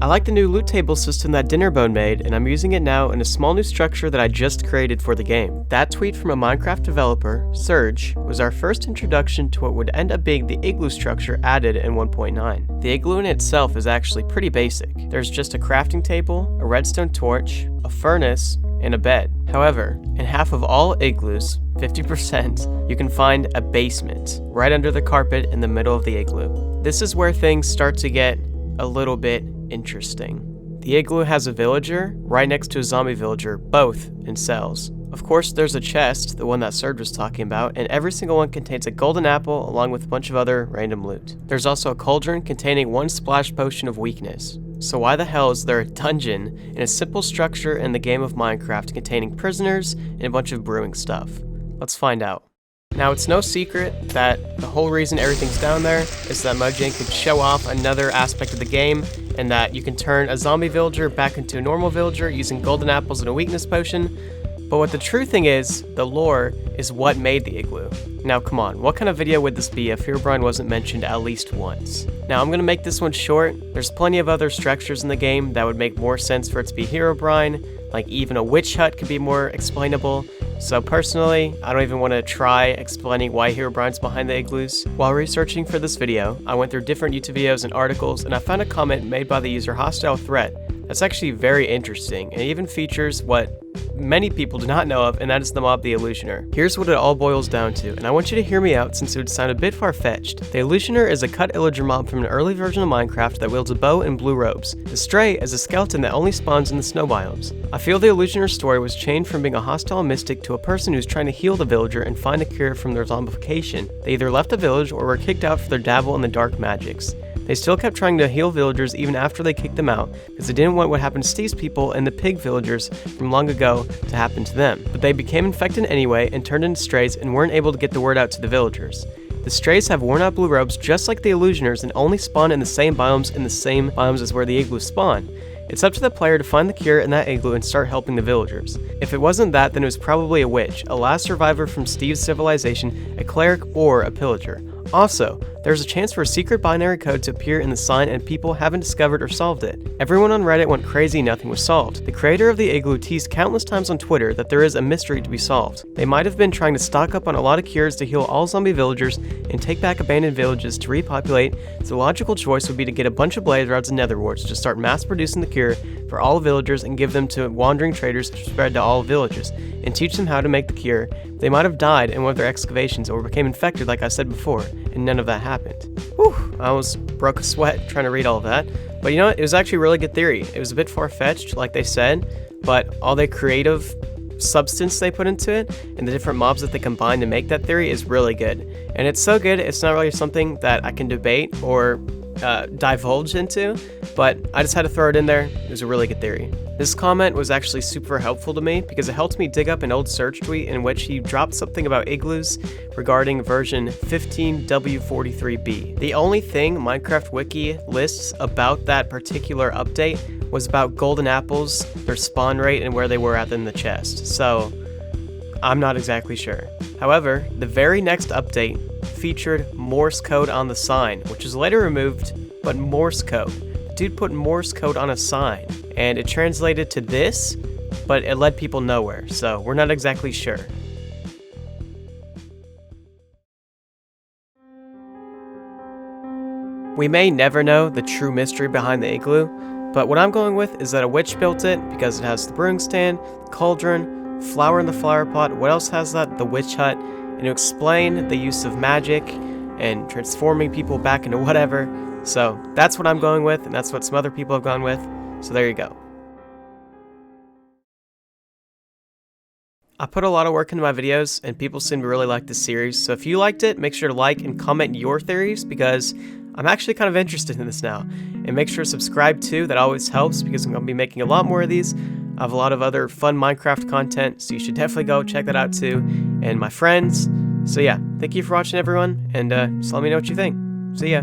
I like the new loot table system that Dinnerbone made, and I'm using it now in a small new structure that I just created for the game. That tweet from a Minecraft developer, Surge, was our first introduction to what would end up being the igloo structure added in 1.9. The igloo in itself is actually pretty basic. There's just a crafting table, a redstone torch, a furnace, and a bed. However, in half of all igloos, 50%, you can find a basement right under the carpet in the middle of the igloo. This is where things start to get a little bit interesting. The igloo has a villager right next to a zombie villager, both in cells. Of course, there's a chest, the one that Serge was talking about, and every single one contains a golden apple along with a bunch of other random loot. There's also a cauldron containing one splash potion of weakness. So why the hell is there a dungeon in a simple structure in the game of Minecraft containing prisoners and a bunch of brewing stuff? Let's find out. Now, it's no secret that the whole reason everything's down there is that Mojang could show off another aspect of the game, and that you can turn a zombie villager back into a normal villager using golden apples and a weakness potion. But what the true thing is, the lore, is what made the igloo. Now come on, what kind of video would this be if Herobrine wasn't mentioned at least once? Now I'm gonna make this one short. There's plenty of other structures in the game that would make more sense for it to be Herobrine, like even a witch hut could be more explainable. So personally, I don't even want to try explaining why Herobrine's behind the igloos. While researching for this video, I went through different YouTube videos and articles, and I found a comment made by the user Hostile Threat that's actually very interesting, and it even features what many people do not know of, and that is the mob the Illusioner. Here's what it all boils down to, and I want you to hear me out since it would sound a bit far-fetched. The Illusioner is a cut illager mob from an early version of Minecraft that wields a bow and blue robes. The Stray is a skeleton that only spawns in the snow biomes. I feel the Illusioner's story was changed from being a hostile mystic to a person who's trying to heal the villager and find a cure from their zombification. They either left the village or were kicked out for their dabble in the dark magics. They still kept trying to heal villagers even after they kicked them out, because they didn't want what happened to Steve's people and the pig villagers from long ago to happen to them. But they became infected anyway and turned into strays and weren't able to get the word out to the villagers. The strays have worn out blue robes just like the Illusioners and only spawn in the same biomes as where the igloos spawn. It's up to the player to find the cure in that igloo and start helping the villagers. If it wasn't that, then it was probably a witch, a last survivor from Steve's civilization, a cleric, or a pillager. Also, there's a chance for a secret binary code to appear in the sign and people haven't discovered or solved it. Everyone on Reddit went crazy and nothing was solved. The creator of the igloo teased countless times on Twitter that there is a mystery to be solved. They might have been trying to stock up on a lot of cures to heal all zombie villagers and take back abandoned villages to repopulate, so the logical choice would be to get a bunch of blaze rods and nether warts to start mass producing the cure for all villagers and give them to wandering traders to spread to all villages, and teach them how to make the cure. They might have died in one of their excavations or became infected like I said before, and none of that happened. Whew, I almost broke a sweat trying to read all of that. But you know what, it was actually a really good theory. It was a bit far-fetched, like they said, but all the creative substance they put into it and the different mobs that they combine to make that theory is really good. And it's so good, it's not really something that I can debate or divulge into, but I just had to throw it in there. It was a really good theory. This comment was actually super helpful to me because it helped me dig up an old Surge tweet in which he dropped something about igloos regarding version 15W43B. The only thing Minecraft Wiki lists about that particular update was about golden apples, their spawn rate, and where they were at in the chest, so I'm not exactly sure. However, the very next update featured Morse code on the sign, which was later removed, but Morse code. The dude put Morse code on a sign, and it translated to this, but it led people nowhere, so we're not exactly sure. We may never know the true mystery behind the igloo, but what I'm going with is that a witch built it because it has the brewing stand, the cauldron, flour in the flower pot. What else has that? The witch hut. And to explain the use of magic and transforming people back into whatever. So that's what I'm going with, and that's what some other people have gone with. So there you go. I put a lot of work into my videos, and people seem to really like this series. So if you liked it, make sure to like and comment your theories, because I'm actually kind of interested in this now. And make sure to subscribe too, that always helps, because I'm going to be making a lot more of these. I have a lot of other fun Minecraft content, so you should definitely go check that out too, and my friends. So yeah, thank you for watching everyone, and just let me know what you think. See ya.